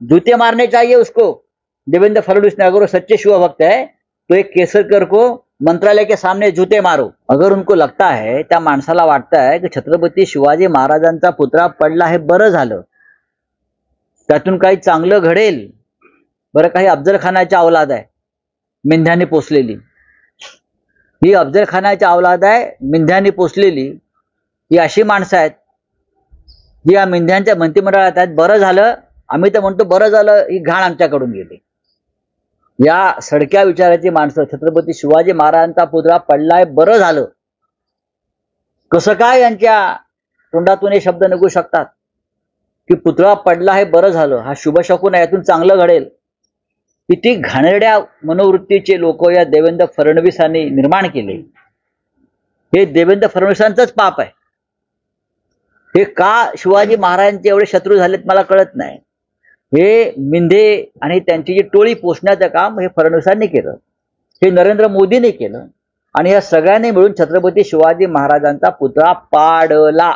जूते मारने चाहिए उसको। देवेंद्र फडणवीस ने, अगर वो सच्चे शिव भक्त है तो एक केसरकर को मंत्रालय के सामने जूते मारो। अगर उनको लगता है, त्या माणसाला वाटतं आहे की छत्रपती शिवाजी महाराजांचा पुतळा पडला हे बरं झालं, त्यातून काही चांगलं घडेल, बरं काही अफजल खानाची औलाद आहे मिंध्याने पोसलेली, ही अफजल खानाची औलाद आहे मिंध्याने पोसलेली, ही अशी माणसं आहेत जी या मिंध्यांच्या मंत्रिमंडळात आहेत, बरं झालं, आम्ही तर म्हणतो बरं झालं ही घाण आमच्याकडून गेली। या सडक्या विचाराची माणसं छत्रपती शिवाजी महाराजांचा पुतळा पडलाय बरं झालं, कसं काय यांच्या तोंडातून हे शब्द निघू शकतात की पुतळा पडला हे बरं झालं, हा शुभ शकुन आहे, यातून चांगलं घडेल। किती घाणेरड्या मनोवृत्तीचे लोक या देवेंद्र फडणवीसांनी निर्माण केले। हे देवेंद्र फडणवीसांचंच पाप आहे। हे का शिवाजी महाराजांचे एवढे शत्रू झालेत मला कळत नाही। हे मिंधे आणि त्यांची जी टोळी पोषण्याचं काम हे फडणवीसांनी केलं, हे नरेंद्र मोदींनी केलं, आणि या सगळ्यांनी मिळून छत्रपती शिवाजी महाराजांचा पुतळा पाडला।